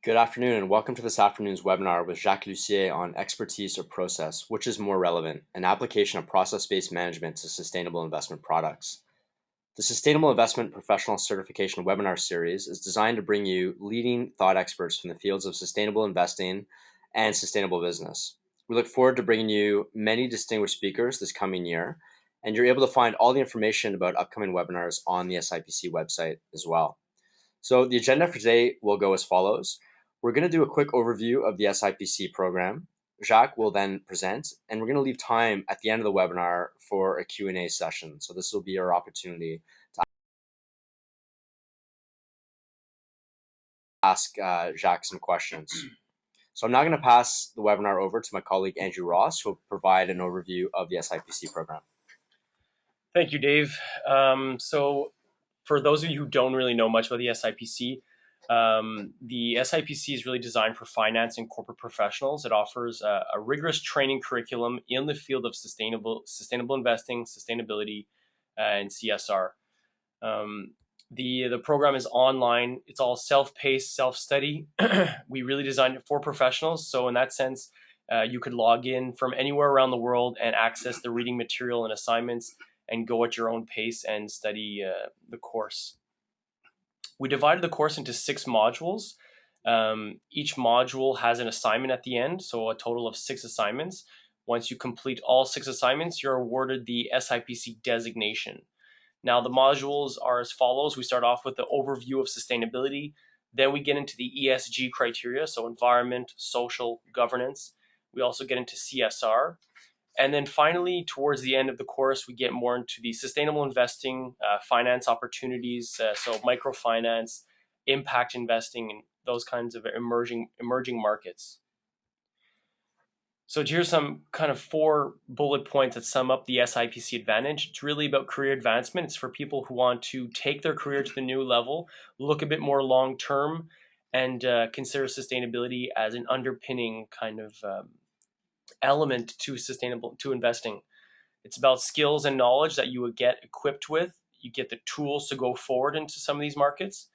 Good afternoon and welcome to this afternoon's webinar with Jacques Lussier on expertise or process, which is more relevant, an application of process-based management to sustainable investment products. The Sustainable Investment Professional Certification webinar series is designed to bring you leading thought experts from the fields of sustainable investing and sustainable business. We look forward to bringing you many distinguished speakers this coming year, and you're able to find all the information about upcoming webinars on the SIPC website as well. So the agenda for today will go as follows. We're going to do a quick overview of the SIPC program. Jacques will then present, and we're going to leave time at the end of the webinar for a Q&A session. So this will be our opportunity to ask Jacques some questions. So I'm now going to pass the webinar over to my colleague Andrew Ross, who will provide an overview of the SIPC program. Thank you, Dave. So for those of you who don't really know much about the SIPC is really designed for finance and corporate professionals. It offers a rigorous training curriculum in the field of sustainable investing, sustainability, and CSR. The program is online. It's all self-paced, self-study. We really designed it for professionals. So in that sense, you could log in from anywhere around the world and access the reading material and assignments and go at your own pace and study the course. We divided the course into 6 modules. Each module has an assignment at the end, so a total of 6 assignments. Once you complete all 6 assignments, you're awarded the SIPC designation. Now, the modules are as follows. We start off with the overview of sustainability. Then we get into the ESG criteria, so environment, social, governance. We also get into CSR. And then finally, towards the end of the course, we get more into the sustainable investing, finance opportunities, so microfinance, impact investing, and those kinds of emerging markets. So here's some kind of 4 bullet points that sum up the SIPC advantage. It's really about career advancement. It's for people who want to take their career to the new level, look a bit more long term, and consider sustainability as an underpinning kind of element to investing. It's about skills and knowledge that you would get equipped with. You get the tools to go forward into some of these markets.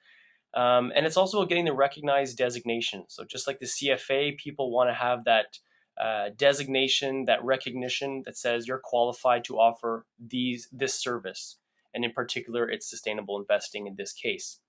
And it's also getting the recognized designation. So just like the CFA, people want to have that designation, that recognition that says you're qualified to offer this service. And in particular, it's sustainable investing in this case.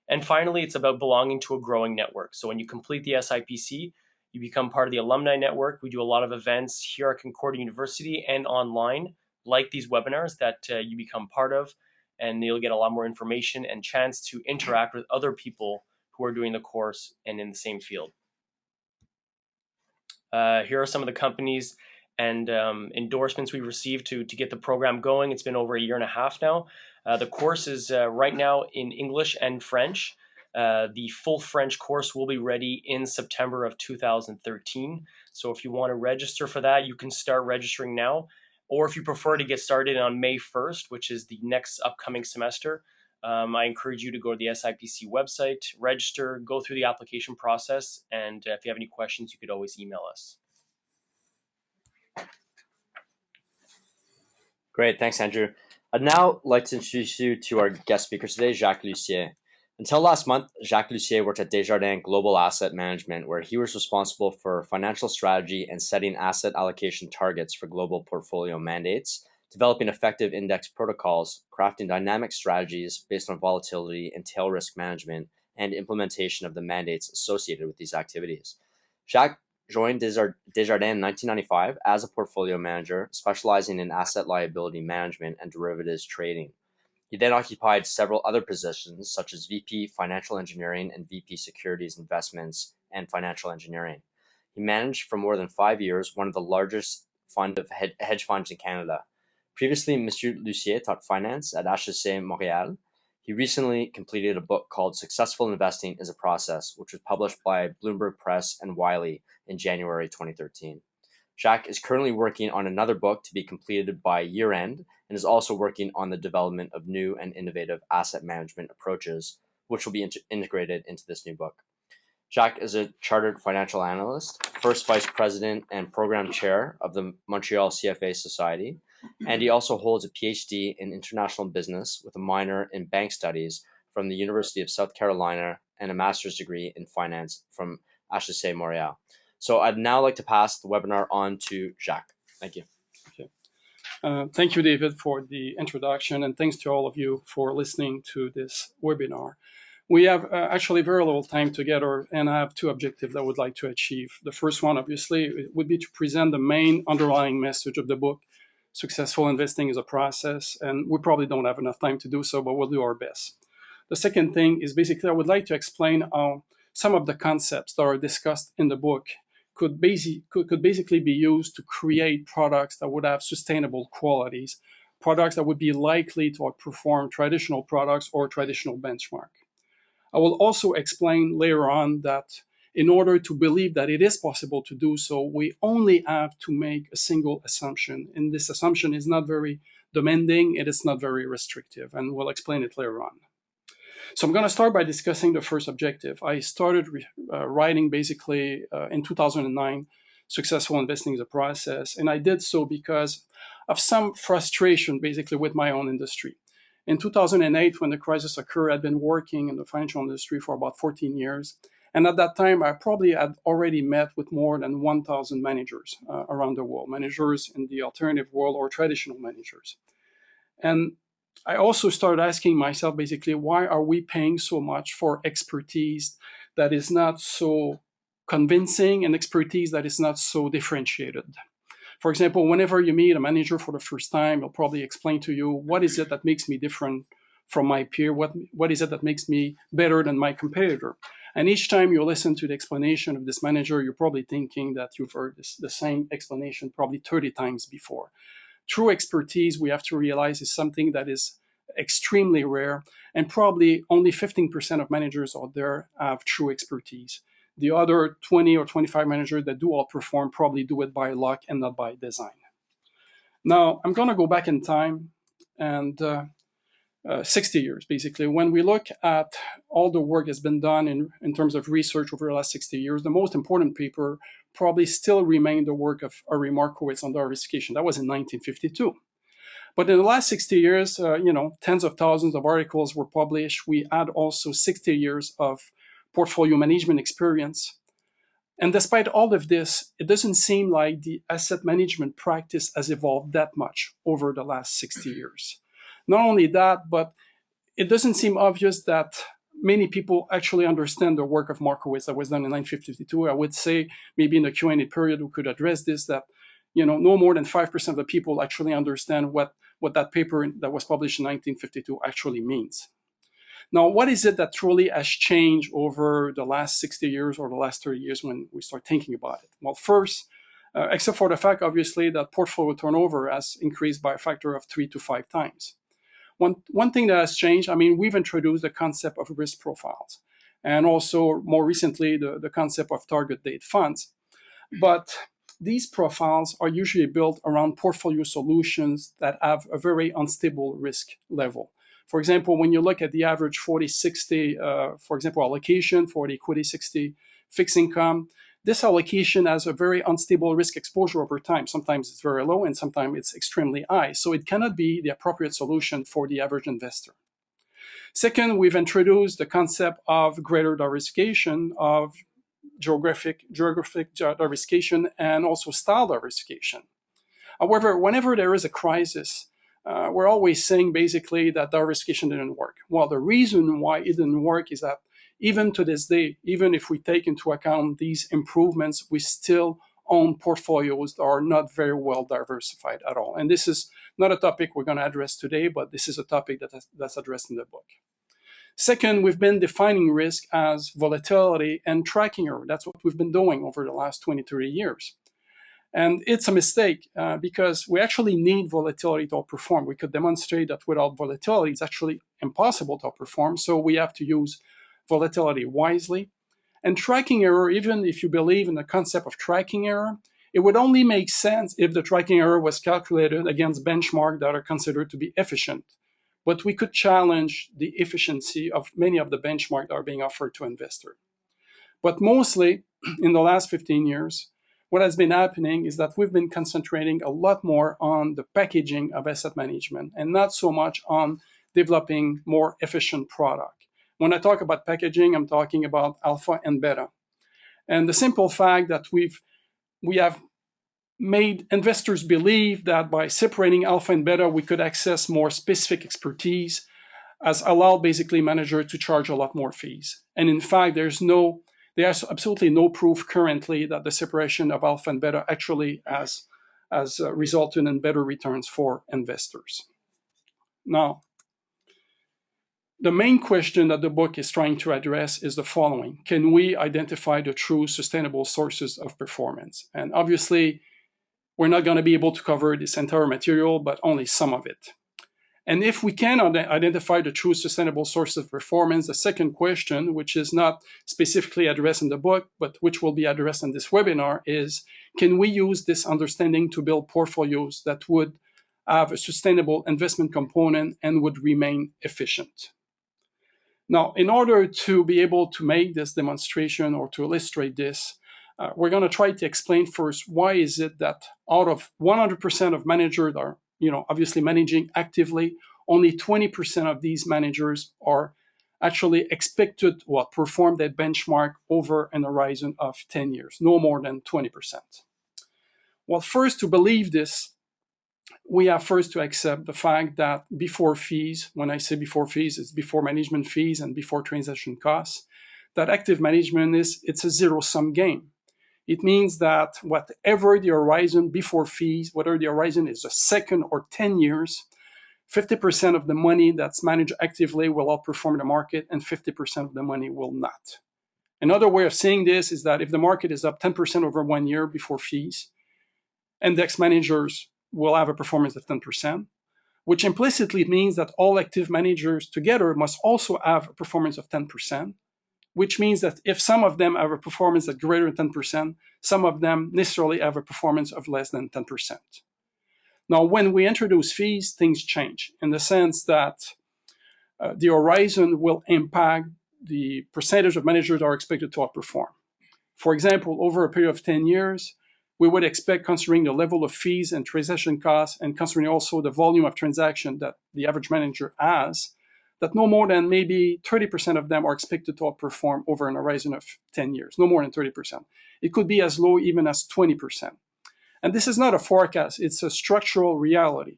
And finally, it's about belonging to a growing network. So when you complete the SIPC, you become part of the alumni network. We do a lot of events here at Concordia University and online, like these webinars that you become part of, and you'll get a lot more information and chance to interact with other people who are doing the course and in the same field. Here are some of the companies and endorsements we received to get the program going. It's been over 1.5 years now. The course is right now in English and French. The full French course will be ready in September of 2013. So if you want to register for that, you can start registering now. Or if you prefer to get started on May 1st, which is the next upcoming semester, I encourage you to go to the SIPC website, register, go through the application process, and if you have any questions, you could always email us. Great, thanks, Andrew. I'd now like to introduce you to our guest speaker today, Jacques Lussier. Until last month, Jacques Lussier worked at Desjardins Global Asset Management, where he was responsible for financial strategy and setting asset allocation targets for global portfolio mandates, developing effective index protocols, crafting dynamic strategies based on volatility and tail risk management, and implementation of the mandates associated with these activities. Jacques joined Desjardins in 1995 as a portfolio manager, specializing in asset liability management and derivatives trading. He then occupied several other positions, such as VP Financial Engineering and VP Securities Investments and Financial Engineering. He managed for more than 5 years one of the largest fund of hedge funds in Canada. Previously, Monsieur Lussier taught finance at HEC Montréal. He recently completed a book called Successful Investing is a Process, which was published by Bloomberg Press and Wiley in January 2013. Jacques is currently working on another book to be completed by year-end and is also working on the development of new and innovative asset management approaches, which will be integrated into this new book. Jacques is a chartered financial analyst, first vice president and program chair of the Montreal CFA Society, and he also holds a PhD in international business with a minor in bank studies from the University of South Carolina and a master's degree in finance from HEC Montreal. So I'd now like to pass the webinar on to Jacques. Thank you. Okay. Thank you, David, for the introduction, and thanks to all of you for listening to this webinar. We have actually very little time together, and I have two objectives I would like to achieve. The first one, obviously, would be to present the main underlying message of the book. Successful investing is a process, and we probably don't have enough time to do so, but we'll do our best. The second thing is basically I would like to explain how some of the concepts that are discussed in the book could basically be used to create products that would have sustainable qualities, products that would be likely to outperform traditional products or traditional benchmark. I will also explain later on that in order to believe that it is possible to do so, we only have to make a single assumption. And this assumption is not very demanding, it is not very restrictive, and we'll explain it later on. So I'm going to start by discussing the first objective. I started writing basically in 2009, Successful Investing is a Process, and I did so because of some frustration basically with my own industry. In 2008, when the crisis occurred, I'd been working in the financial industry for about 14 years. And at that time, I probably had already met with more than 1,000 managers around the world, managers in the alternative world or traditional managers. And I also started asking myself, basically, why are we paying so much for expertise that is not so convincing and expertise that is not so differentiated? For example, whenever you meet a manager for the first time, he'll probably explain to you, what is it that makes me different from my peer? What is it that makes me better than my competitor? And each time you listen to the explanation of this manager, you're probably thinking that you've heard the same explanation probably 30 times before. True expertise, we have to realize, is something that is extremely rare, and probably only 15% of managers out there have true expertise. The other 20 or 25 managers that do outperform probably do it by luck and not by design. Now, I'm going to go back in time and 60 years, basically. When we look at all the work that's been done in terms of research over the last 60 years, the most important paper probably still remained the work of Ari Markowitz on diversification. That was in 1952. But in the last 60 years, tens of thousands of articles were published. We had also 60 years of portfolio management experience. And despite all of this, it doesn't seem like the asset management practice has evolved that much over the last 60 years. Not only that, but it doesn't seem obvious that many people actually understand the work of Markowitz that was done in 1952. I would say maybe in the Q&A period we could address this, that no more than 5% of the people actually understand what that paper that was published in 1952 actually means. Now, what is it that truly has changed over the last 60 years or the last 30 years when we start thinking about it? Well, first, except for the fact, obviously, that portfolio turnover has increased by a factor of 3 to 5 times. One thing that has changed, we've introduced the concept of risk profiles, and also more recently, the concept of target date funds. But these profiles are usually built around portfolio solutions that have a very unstable risk level. For example, when you look at the average 40-60, for example, allocation for the equity 60 fixed income, this allocation has a very unstable risk exposure over time. Sometimes it's very low and sometimes it's extremely high. So it cannot be the appropriate solution for the average investor. Second, we've introduced the concept of greater diversification, of geographic diversification, and also style diversification. However, whenever there is a crisis, we're always saying basically that diversification didn't work. Well, the reason why it didn't work is that even to this day, even if we take into account these improvements, we still own portfolios that are not very well diversified at all. And this is not a topic we're going to address today, but this is a topic that's addressed in the book. Second, we've been defining risk as volatility and tracking error. That's what we've been doing over the last 20, 30 years. And it's a mistake because we actually need volatility to outperform. We could demonstrate that without volatility, it's actually impossible to outperform. So we have to use volatility wisely. And tracking error, even if you believe in the concept of tracking error, it would only make sense if the tracking error was calculated against benchmarks that are considered to be efficient. But we could challenge the efficiency of many of the benchmarks that are being offered to investors. But mostly, in the last 15 years, what has been happening is that we've been concentrating a lot more on the packaging of asset management and not so much on developing more efficient product. When I talk about packaging, I'm talking about alpha and beta. And the simple fact that we have made investors believe that by separating alpha and beta, we could access more specific expertise, has allowed basically managers to charge a lot more fees. And in fact, there's absolutely no proof currently that the separation of alpha and beta actually has resulted in better returns for investors. Now, the main question that the book is trying to address is the following. Can we identify the true sustainable sources of performance? And obviously, we're not going to be able to cover this entire material, but only some of it. And if we can identify the true sustainable sources of performance, the second question, which is not specifically addressed in the book, but which will be addressed in this webinar, is can we use this understanding to build portfolios that would have a sustainable investment component and would remain efficient? Now, in order to be able to make this demonstration or to illustrate this, we're going to try to explain first why is it that out of 100% of managers are, obviously managing actively, only 20% of these managers are actually expected to perform their benchmark over an horizon of 10 years, no more than 20%. Well, first, to believe this, we have first to accept the fact that before fees, when I say before fees, it's before management fees and before transaction costs, that active management it's a zero-sum game. It means that whatever the horizon before fees, whether the horizon is a second or 10 years, 50% of the money that's managed actively will outperform the market and 50% of the money will not. Another way of saying this is that if the market is up 10% over 1 year before fees, index managers will have a performance of 10%, which implicitly means that all active managers together must also have a performance of 10%, which means that if some of them have a performance at greater than 10%, some of them necessarily have a performance of less than 10%. Now, when we introduce fees, things change in the sense that the horizon will impact the percentage of managers that are expected to outperform. For example, over a period of 10 years, we would expect, considering the level of fees and transaction costs, and considering also the volume of transaction that the average manager has, that no more than maybe 30% of them are expected to outperform over an horizon of 10 years, no more than 30%. It could be as low even as 20%. And this is not a forecast, it's a structural reality.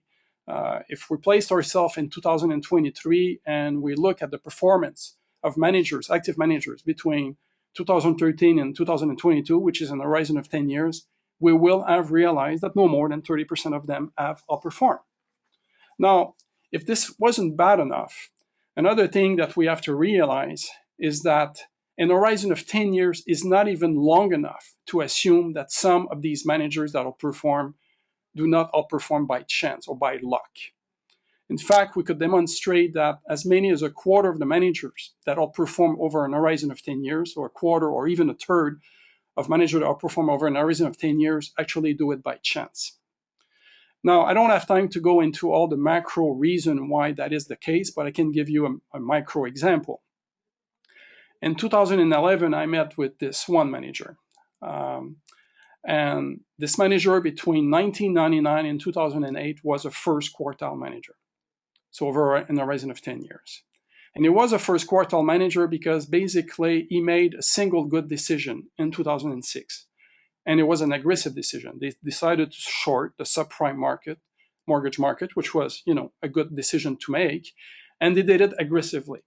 If we placed ourselves in 2023 and we look at the performance of managers, active managers, between 2013 and 2022, which is an horizon of 10 years, we will have realized that no more than 30% of them have outperformed. Now, if this wasn't bad enough, another thing that we have to realize is that an horizon of 10 years is not even long enough to assume that some of these managers that outperform do not outperform by chance or by luck. In fact, we could demonstrate that as many as a quarter of the managers that outperform over an horizon of 10 years, or a quarter or even a third of managers that outperform over an horizon of 10 years actually do it by chance. Now, I don't have time to go into all the macro reason why that is the case, but I can give you a micro example. In 2011, I met with this one manager. And this manager between 1999 and 2008 was a first quartile manager. So over an horizon of 10 years. And he was a first quartile manager because basically he made a single good decision in 2006. And it was an aggressive decision. They decided to short the subprime market, mortgage market, which was, a good decision to make. And they did it aggressively.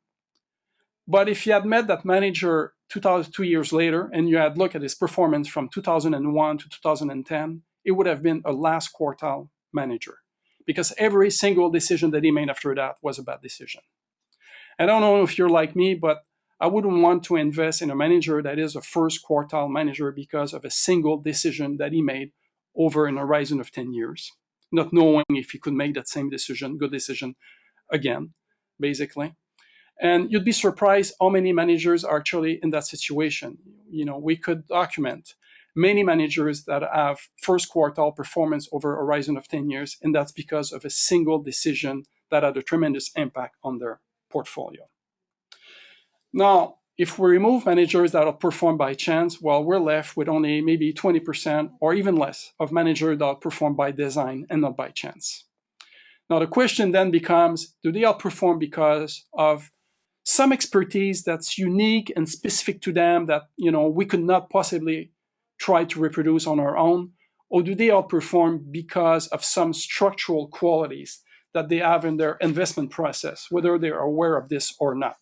But if you had met that manager 2 years later and you had looked at his performance from 2001 to 2010, it would have been a last quartile manager because every single decision that he made after that was a bad decision. I don't know if you're like me, but I wouldn't want to invest in a manager that is a first quartile manager because of a single decision that he made over an horizon of 10 years, not knowing if he could make that same decision, good decision, again, basically. And you'd be surprised how many managers are actually in that situation. We could document many managers that have first quartile performance over a horizon of 10 years, and that's because of a single decision that had a tremendous impact on their portfolio. Now, if we remove managers that outperform by chance, well, we're left with only maybe 20% or even less of managers that outperform by design and not by chance. Now, the question then becomes, do they outperform because of some expertise that's unique and specific to them that we could not possibly try to reproduce on our own? Or do they outperform because of some structural qualities that they have in their investment process, whether they're aware of this or not?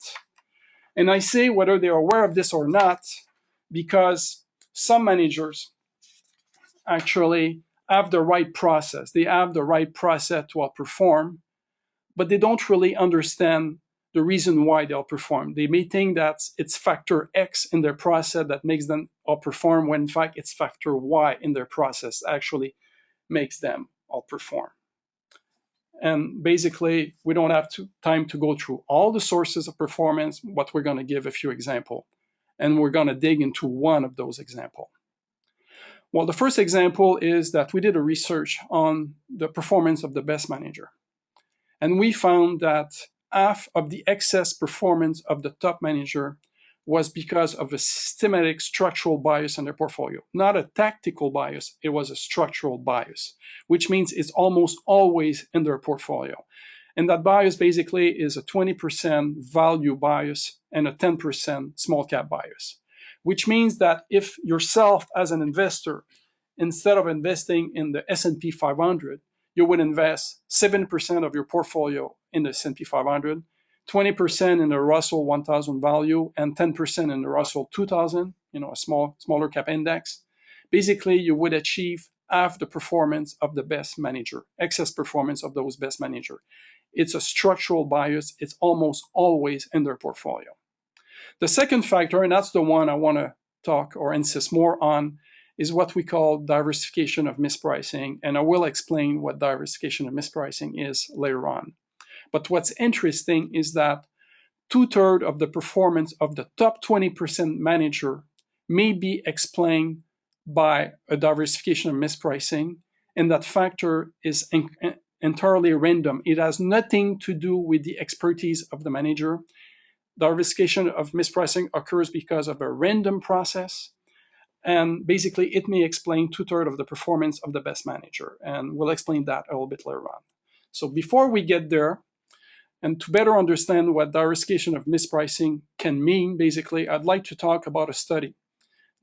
And I say whether they're aware of this or not because some managers actually have the right process. They have the right process to outperform, but they don't really understand the reason why they outperform. They may think that it's factor X in their process that makes them outperform, when in fact it's factor Y in their process actually makes them outperform. And basically, we don't have time to go through all the sources of performance, but we're going to give a few examples. And we're going to dig into one of those examples. Well, the first example is that we did a research on the performance of the best manager. And we found that half of the excess performance of the top manager was because of a systematic structural bias in their portfolio. Not a tactical bias, it was a structural bias, which means it's almost always in their portfolio. And that bias basically is a 20% value bias and a 10% small cap bias, which means that if yourself as an investor, instead of investing in the S&P 500, you would invest 7% of your portfolio in the S&P 500, 20% in the Russell 1000 value, and 10% in the Russell 2000, a smaller cap index. Basically, you would achieve half the performance of the best manager, excess performance of those best manager. It's a structural bias. It's almost always in their portfolio. The second factor, and that's the one I want to talk or insist more on, is what we call diversification of mispricing. And I will explain what diversification of mispricing is later on. But what's interesting is that 2/3 of the performance of the top 20% manager may be explained by a diversification of mispricing, and that factor is entirely random. It has nothing to do with the expertise of the manager. Diversification of mispricing occurs because of a random process, and basically it may explain 2/3 of the performance of the best manager, and we'll explain that a little bit later on. So before we get there, and to better understand what diversification of mispricing can mean, basically, I'd like to talk about a study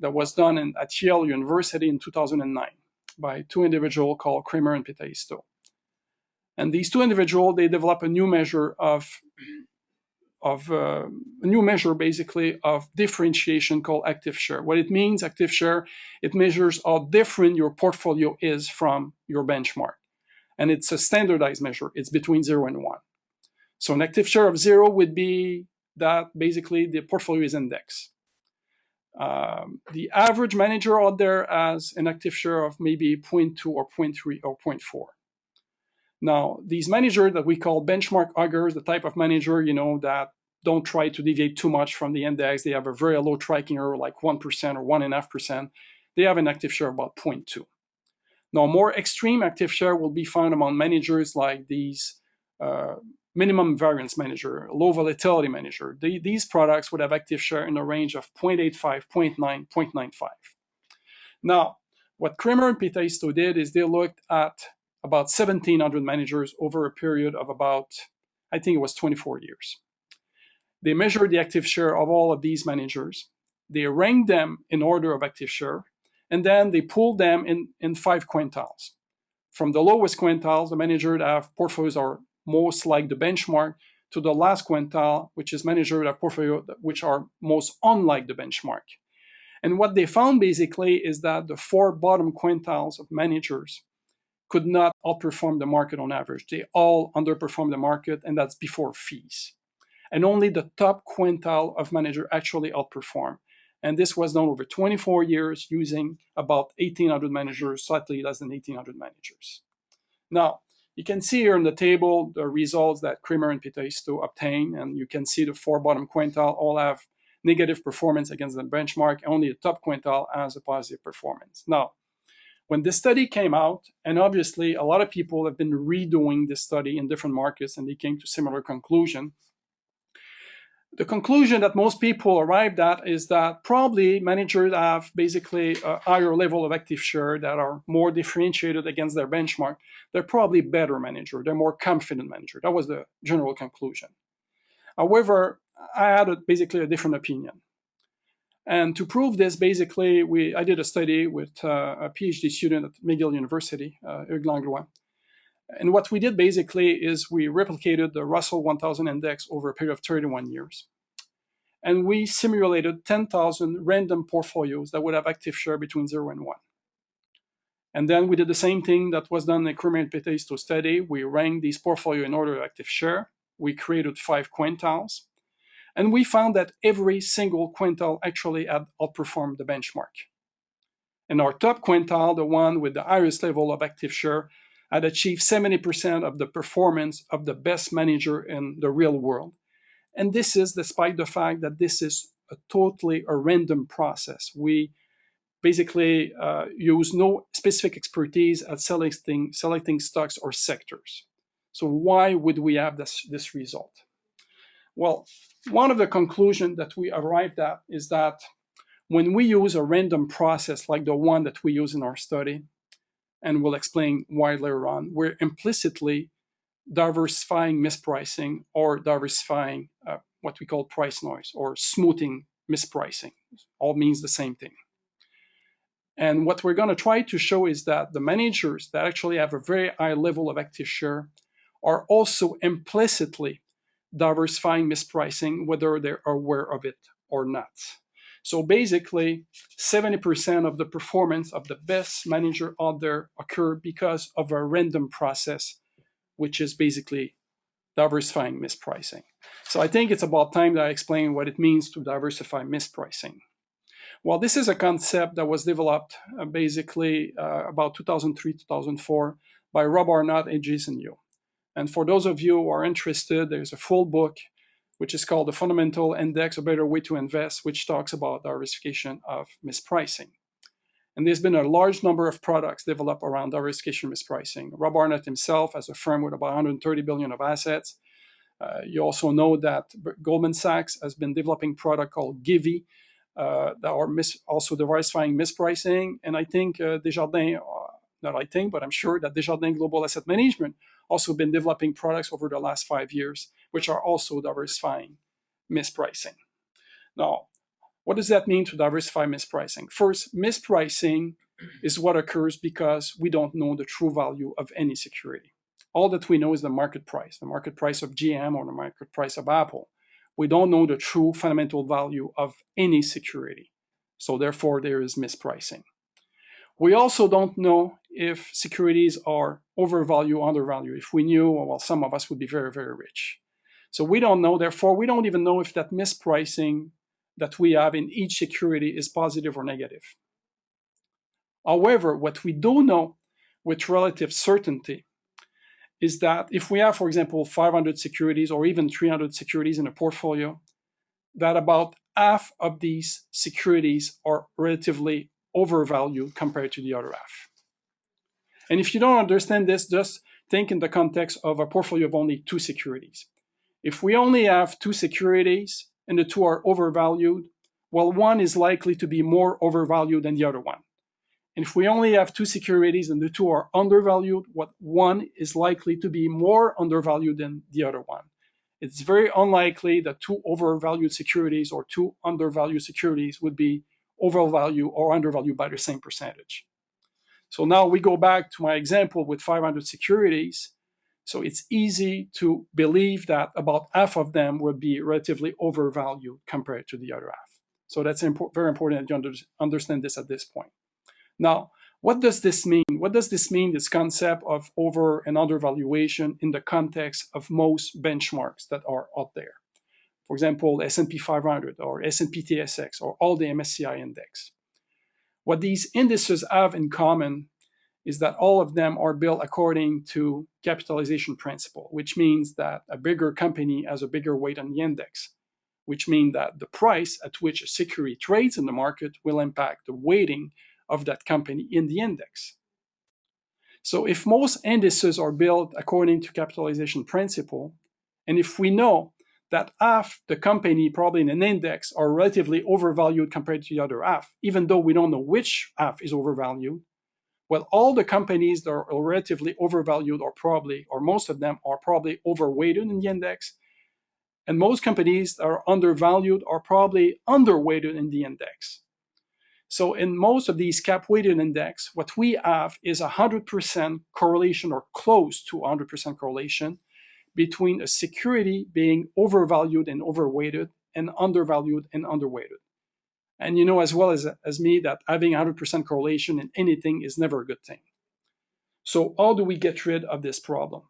that was done at Yale University in 2009 by two individuals called Kramer and Potato. And these two individuals, they developed a new measure basically of differentiation called active share. What it means, active share, it measures how different your portfolio is from your benchmark. And it's a standardized measure. It's between 0 and 1. So an active share of 0 would be that basically the portfolio is indexed. The average manager out there has an active share of maybe 0.2 or 0.3 or 0.4. Now, these managers that we call benchmark huggers, the type of manager, that don't try to deviate too much from the index, they have a very low tracking error, like 1% or 1.5%, they have an active share of about 0.2. Now, more extreme active share will be found among managers like these minimum variance manager, low volatility manager. These products would have active share in the range of 0.85, 0.9, 0.95. Now, what Kramer and Potato did is they looked at about 1,700 managers over a period of about, I think it was 24 years. They measured the active share of all of these managers. They ranked them in order of active share, and then they pulled them in 5 quintiles. From the lowest quintiles, the managers that have portfolios are most like the benchmark, to the last quintile, which is managers that have portfolios which are most unlike the benchmark. And what they found basically is that the 4 bottom quintiles of managers could not outperform the market on average. They all underperformed the market, and that's before fees. And only the top quintile of manager actually outperformed. And this was done over 24 years using about 1,800 managers, slightly less than 1,800 managers. Now, you can see here in the table the results that Kramer and Potato obtained, and you can see the 4 bottom quintile all have negative performance against the benchmark. Only the top quintile has a positive performance. Now, when this study came out, and obviously a lot of people have been redoing this study in different markets, and they came to similar conclusion. The conclusion that most people arrived at is that probably managers have basically a higher level of active share that are more differentiated against their benchmark. They're probably better manager. They're more confident manager. That was the general conclusion. However, I had basically a different opinion. And to prove this, basically, I did a study with a PhD student at McGill University, Hugues Langlois. And what we did basically is we replicated the Russell 1000 index over a period of 31 years. And we simulated 10,000 random portfolios that would have active share between 0 and 1. And then we did the same thing that was done in the Kramer Potato study. We ranked these portfolios in order of active share. We created 5 quintiles. And we found that every single quintile actually had outperformed the benchmark. And our top quintile, the one with the highest level of active share, had achieved 70% of the performance of the best manager in the real world. And this is despite the fact that this is totally a random process. We basically use no specific expertise at selecting stocks or sectors. So why would we have this result? Well, one of the conclusions that we arrived at is that when we use a random process like the one that we use in our study, and we'll explain why later on, we're implicitly diversifying mispricing or diversifying what we call price noise or smoothing mispricing. All means the same thing. And what we're going to try to show is that the managers that actually have a very high level of active share are also implicitly diversifying mispricing, whether they're aware of it or not. So basically, 70% of the performance of the best manager out there occur because of a random process, which is basically diversifying mispricing. So I think it's about time that I explain what it means to diversify mispricing. Well, this is a concept that was developed basically about 2003, 2004 by Rob Arnott and Jason Yu. And for those of you who are interested, there's a full book which is called The Fundamental Index, A Better Way to Invest, which talks about diversification of mispricing. And there's been a large number of products developed around diversification mispricing. Rob Arnott himself has a firm with about 130 billion of assets. You also know that Goldman Sachs has been developing a product called Givy that are also diversifying mispricing. And I think Desjardins, not I think, but I'm sure that Desjardins Global Asset Management also been developing products over the last 5 years, which are also diversifying mispricing. Now, what does that mean to diversify mispricing? First, mispricing is what occurs because we don't know the true value of any security. All that we know is the market price of GM or the market price of Apple. We don't know the true fundamental value of any security. So therefore, there is mispricing. We also don't know if securities are overvalued or undervalued. If we knew, well, some of us would be very, very rich. So we don't know. Therefore, we don't even know if that mispricing that we have in each security is positive or negative. However, what we do know with relative certainty is that if we have, for example, 500 securities or even 300 securities in a portfolio, that about half of these securities are relatively overvalued compared to the other half. And if you don't understand this, just think in the context of a portfolio of only 2 securities. If we only have 2 securities and the 2 are overvalued, well, one is likely to be more overvalued than the other one. And if we only have 2 securities and the 2 are undervalued, one is likely to be more undervalued than the other one. It's very unlikely that 2 overvalued securities or 2 undervalued securities would be overvalued or undervalued by the same percentage. So now we go back to my example with 500 securities. So it's easy to believe that about half of them would be relatively overvalued compared to the other half. So that's very important that you understand this at this point. Now, what does this mean? What does this mean, this concept of over and undervaluation in the context of most benchmarks that are out there? For example, S&P 500 or S&P TSX or all the MSCI index. What these indices have in common is that all of them are built according to capitalization principle, which means that a bigger company has a bigger weight on the index, which means that the price at which a security trades in the market will impact the weighting of that company in the index. So if most indices are built according to capitalization principle, and if we know that half the company probably in an index are relatively overvalued compared to the other half, even though we don't know which half is overvalued, well, all the companies that are relatively overvalued are probably, or most of them are probably overweighted in the index, And most companies that are undervalued are probably underweighted in the index. So in most of these cap-weighted index, what we have is 100% correlation or close to 100% correlation between a security being overvalued and overweighted and undervalued and underweighted. And you know as well as me that having 100% correlation in anything is never a good thing. So how do we get rid of this problem?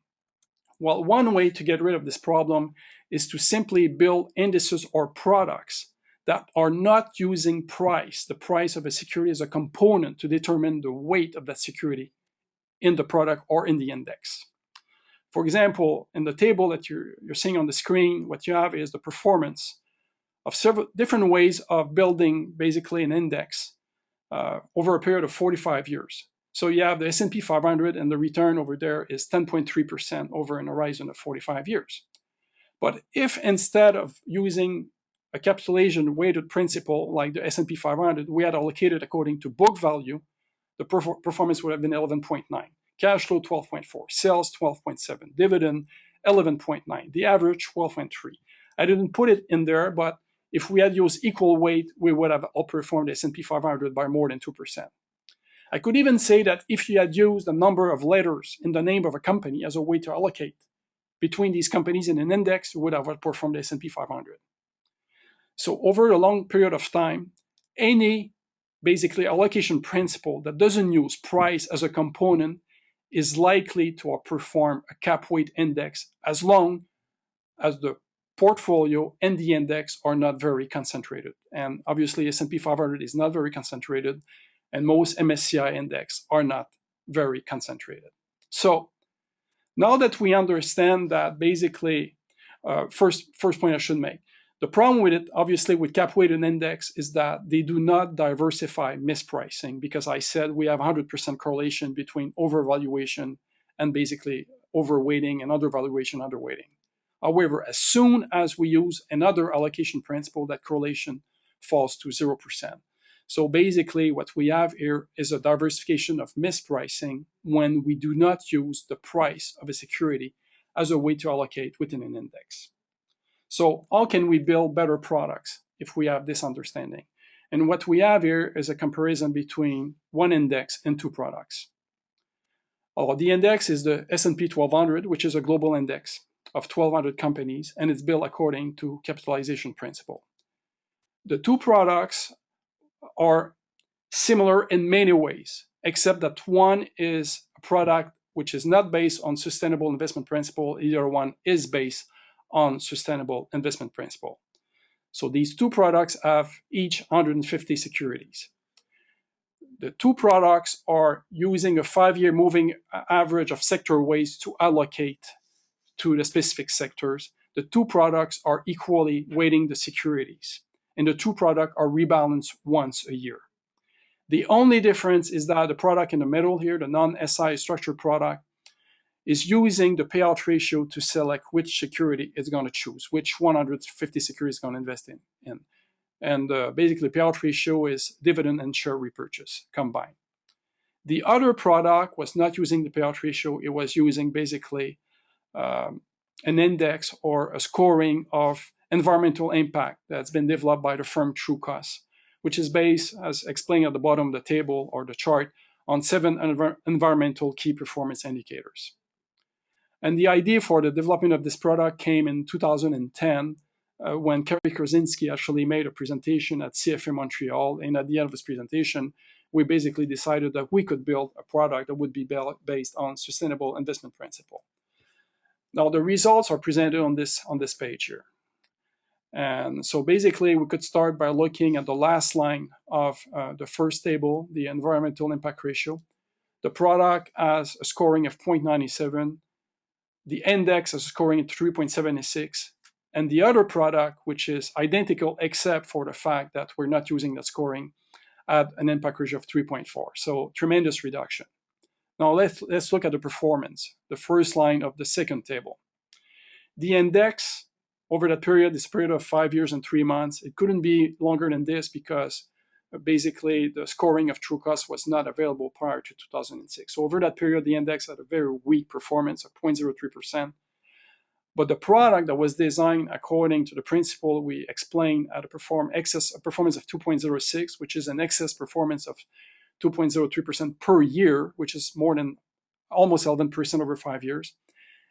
Well, one way to get rid of this problem is to simply build indices or products that are not using price, the price of a security as a component to determine the weight of that security in the product or in the index. For example, in the table that you're seeing on the screen, what you have is the performance of several different ways of building basically an index over a period of 45 years. So you have the S&P 500 and the return over there is 10.3% over an horizon of 45 years. But if instead of using a capitalization weighted principle like the S&P 500, we had allocated according to book value, the performance would have been 11.9. Cash flow 12.4, sales 12.7, dividend 11.9, the average 12.3. I didn't put it in there, but if we had used equal weight, we would have outperformed the S&P 500 by more than 2%. I could even say that if you had used a number of letters in the name of a company as a way to allocate between these companies in an index, you would have outperformed the S&P 500. So over a long period of time, any basically allocation principle that doesn't use price as a component is likely to outperform a cap weight index as long as the portfolio and the index are not very concentrated. And obviously S&P 500 is not very concentrated, and most MSCI index are not very concentrated. So now that we understand that basically, first point I should make, the problem with it, obviously with cap-weighted index, is that they do not diversify mispricing, because I said we have 100% correlation between overvaluation and basically overweighting and undervaluation, underweighting. However, as soon as we use another allocation principle, that correlation falls to 0%. So basically what we have here is a diversification of mispricing when we do not use the price of a security as a way to allocate within an index. So how can we build better products if we have this understanding? And what we have here is a comparison between one index and two products. The index is the S&P 1200, which is a global index of 1,200 companies, and it's built according to capitalization principle. The two products are similar in many ways, except that one is a product which is not based on sustainable investment principle, either one is based on sustainable investment principle. So these two products have each 150 securities. The two products are using a 5-year moving average of sector weights to allocate to the specific sectors. The two products are equally weighting the securities, and the two products are rebalanced once a year. The only difference is that the product in the middle here, the non-SI structured product, is using the payout ratio to select which security it's going to choose, which 150 securities it's going to invest in. And basically, payout ratio is dividend and share repurchase combined. The other product was not using the payout ratio. It was using basically an index or a scoring of environmental impact that's been developed by the firm TrueCost, which is based, as explained at the bottom of the table or the chart, on 7 environmental key performance indicators. And the idea for the development of this product came in 2010 when Kerry Krasinski actually made a presentation at CFA Montreal. And at the end of his presentation, we basically decided that we could build a product that would be based on sustainable investment principle. Now, the results are presented on this page here. And so basically, we could start by looking at the last line of the first table, the environmental impact ratio. The product has a scoring of 0.97. The index has a scoring of 3.76. And the other product, which is identical except for the fact that we're not using that scoring, had an impact ratio of 3.4. So tremendous reduction. Now let's look at the performance, the first line of the second table. The index over that period, this period of 5 years and 3 months, it couldn't be longer than this because basically the scoring of TrueCost was not available prior to 2006. So over that period, the index had a very weak performance of 0.03%. But the product that was designed according to the principle we explained at a performance of 2.06, which is an excess performance of 2.03% per year, which is more than almost 11% over 5 years.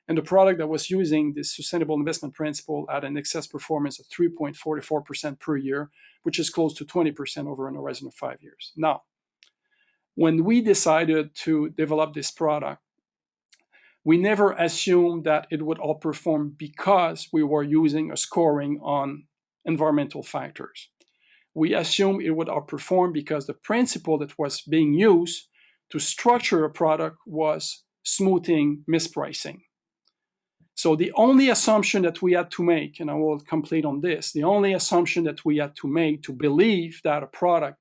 And the product that was using this sustainable investment principle had an excess performance of 3.44% per year, which is close to 20% over an horizon of 5 years. Now, when we decided to develop this product, we never assumed that it would outperform because we were using a scoring on environmental factors. We assumed it would outperform because the principle that was being used to structure a product was smoothing mispricing. So the only assumption that we had to make, and I will complete on this, the only assumption that we had to make to believe that a product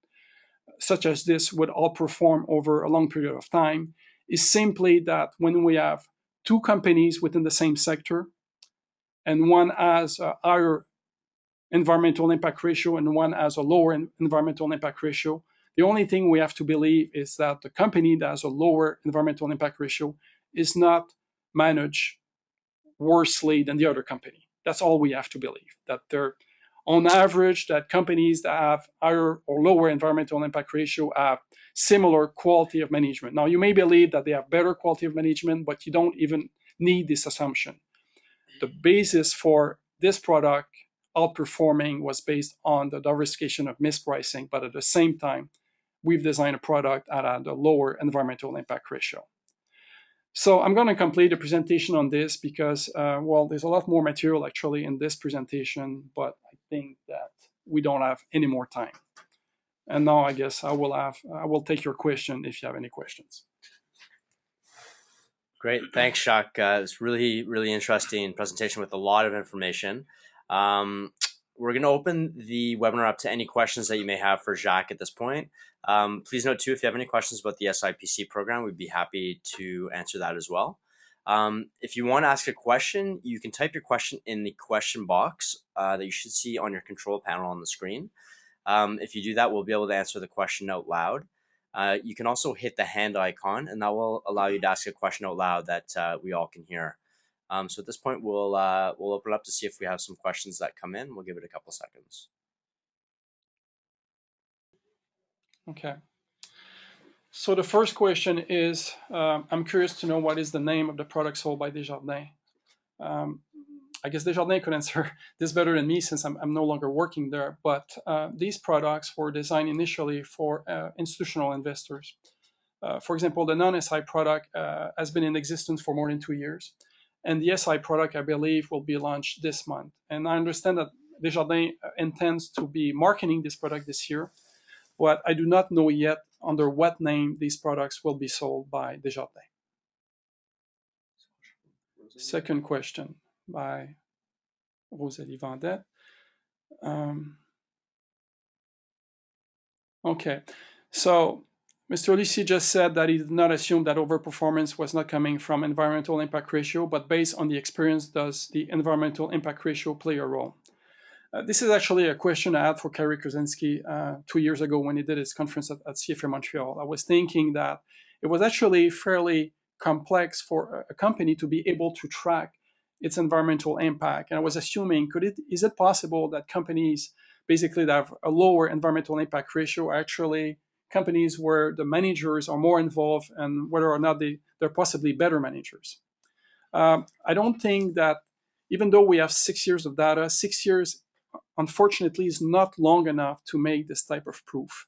such as this would outperform over a long period of time is simply that when we have two companies within the same sector, and one has a higher environmental impact ratio and one has a lower environmental impact ratio, the only thing we have to believe is that the company that has a lower environmental impact ratio is not managed worsely than the other company. That's all we have to believe, that they're on average, that companies that have higher or lower environmental impact ratio have similar quality of management. Now, you may believe that they have better quality of management, but you don't even need this assumption. The basis for this product outperforming was based on the diversification of mispricing, but at the same time, we've designed a product that had a lower environmental impact ratio. So I'm going to complete the presentation on this because, well, there's a lot more material actually in this presentation, but I think that we don't have any more time. And now I guess I will take your question if you have any questions. Great, thanks, Jacques. It's really, really interesting presentation with a lot of information. We're going to open the webinar up to any questions that you may have for Jacques at this point. Please note too, if you have any questions about the SIPC program, we'd be happy to answer that as well. If you want to ask a question, you can type your question in the question box that you should see on your control panel on the screen. If you do that, we'll be able to answer the question out loud. You can also hit the hand icon, and that will allow you to ask a question out loud that we all can hear. So at this point, we'll open up to see if we have some questions that come in. We'll give it a couple seconds. Okay. So the first question is, I'm curious to know what is the name of the product sold by Desjardins. I guess Desjardins could answer this better than me since I'm no longer working there, but these products were designed initially for institutional investors. For example, the non-SI product has been in existence for more than 2 years. And the SI product, I believe, will be launched this month. And I understand that Desjardins intends to be marketing this product this year, but I do not know yet under what name these products will be sold by Desjardins. Second question by Rosalie Vendette. Okay, so Mr. Lussier just said that he did not assume that overperformance was not coming from environmental impact ratio, but based on the experience, does the environmental impact ratio play a role? This is actually a question I had for Kerry Krasinski 2 years ago when he did his conference at CFA Montreal. I was thinking that it was actually fairly complex for a company to be able to track its environmental impact. And I was assuming, is it possible that companies basically that have a lower environmental impact ratio are actually companies where the managers are more involved and whether or not they're possibly better managers? I don't think that, even though we have 6 years of data, 6 years, unfortunately, is not long enough to make this type of proof.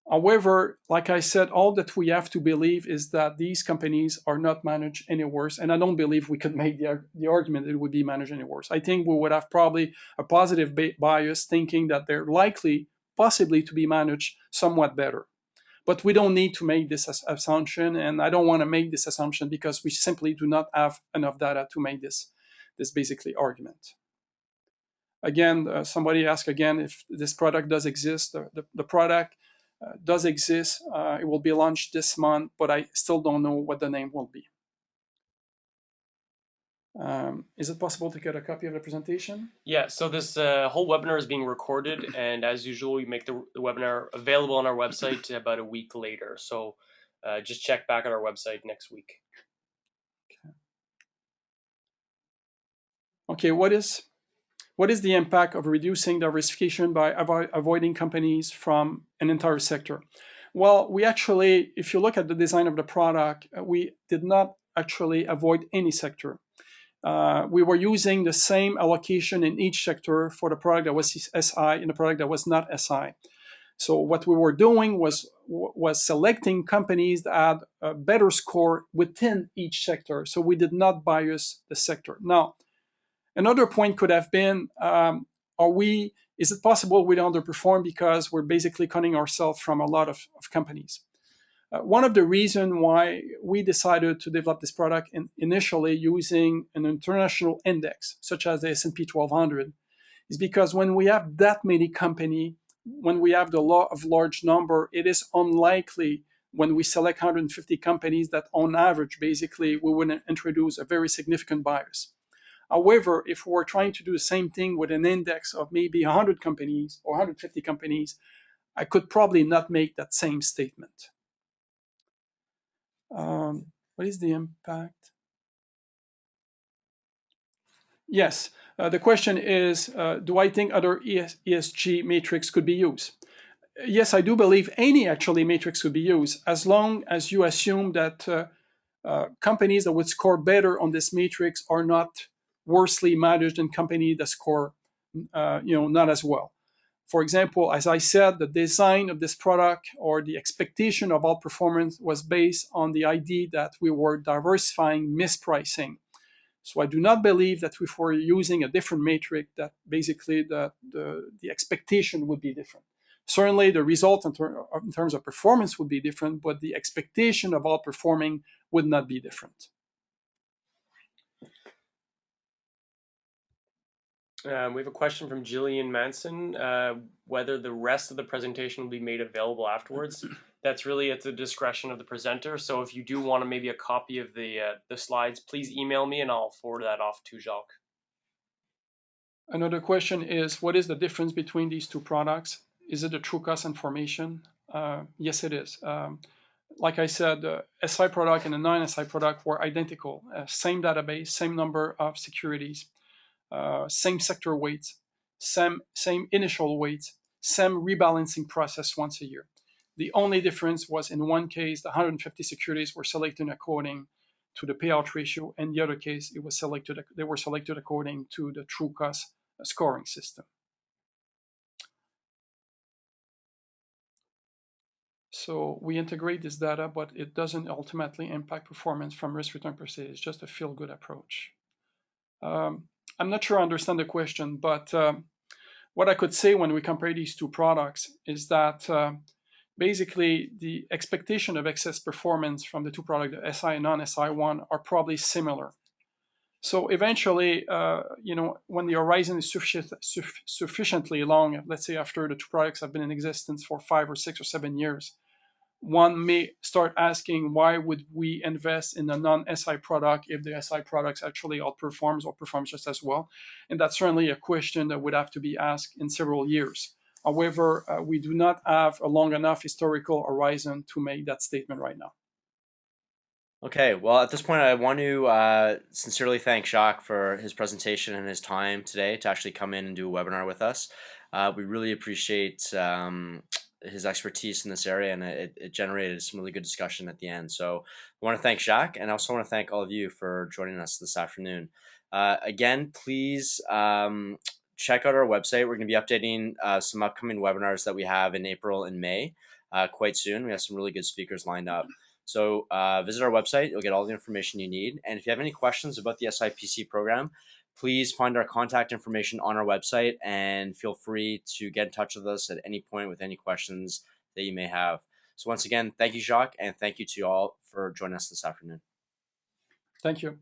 However, like I said, all that we have to believe is that these companies are not managed any worse. And I don't believe we could make the argument that it would be managed any worse. I think we would have probably a positive bias thinking that they're likely, possibly, to be managed somewhat better. But we don't need to make this assumption. And I don't want to make this assumption because we simply do not have enough data to make this basically argument. Again, somebody asked again if this product does exist. The product does exist. It will be launched this month, but I still don't know what the name will be. Is it possible to get a copy of the presentation? Yeah, so this whole webinar is being recorded, and as usual, we make the webinar available on our website about a week later. So just check back on our website next week. Okay, what is the impact of reducing diversification by avoiding companies from an entire sector? Well, we actually, if you look at the design of the product, we did not actually avoid any sector. We were using the same allocation in each sector for the product that was SI and the product that was not SI. So what we were doing was selecting companies that had a better score within each sector. So we did not bias the sector. Now, another point could have been, is it possible we underperform because we're basically cutting ourselves from a lot of companies? One of the reasons why we decided to develop this product initially using an international index, such as the S&P 1200, is because when we have that many companies, when we have the law of large number, it is unlikely when we select 150 companies that on average, basically, we would introduce a very significant bias. However, if we're trying to do the same thing with an index of maybe 100 companies or 150 companies, I could probably not make that same statement. What is the impact? Yes, the question is, do I think other ESG matrix could be used? Yes, I do believe any actually matrix could be used, as long as you assume that companies that would score better on this matrix are not worsely managed than companies that score not as well. For example, as I said, the design of this product or the expectation of outperformance was based on the idea that we were diversifying mispricing. So I do not believe that if we're using a different matrix, that basically the expectation would be different. Certainly the result in terms of performance would be different, but the expectation of outperforming would not be different. We have a question from Jillian Manson, whether the rest of the presentation will be made available afterwards. That's really at the discretion of the presenter. So if you do want maybe a copy of the slides, please email me and I'll forward that off to Jacques. Another question is, what is the difference between these two products? Is it a true cost information? Yes, it is. Like I said, the SI product and the non-SI product were identical. Same database, same number of securities. Same sector weights, same initial weights, same rebalancing process once a year. The only difference was in one case, the 150 securities were selected according to the payout ratio. In the other case, they were selected according to the true cost scoring system. So we integrate this data, but it doesn't ultimately impact performance from risk return per se. It's just a feel-good approach. I'm not sure I understand the question, but what I could say when we compare these two products is that basically the expectation of excess performance from the two products, the SI and non-SI one, are probably similar. So eventually, when the horizon is sufficiently long, let's say after the two products have been in existence for 5 or 6 or 7 years, one may start asking, why would we invest in a non-SI product if the SI products actually outperforms or performs just as well? And that's certainly a question that would have to be asked in several years. However, we do not have a long enough historical horizon to make that statement right now. Okay, well, at this point, I want to sincerely thank Jacques for his presentation and his time today to actually come in and do a webinar with us. We really appreciate his expertise in this area, and it generated some really good discussion at the end. So I want to thank Jacques, and I also want to thank all of you for joining us this afternoon. Again, please check out our website. We're going to be updating some upcoming webinars that we have in April and May quite soon. We have some really good speakers lined up. So visit our website. You'll get all the information you need. And if you have any questions about the SIPC program, please find our contact information on our website and feel free to get in touch with us at any point with any questions that you may have. So once again, thank you, Jacques, and thank you to you all for joining us this afternoon. Thank you.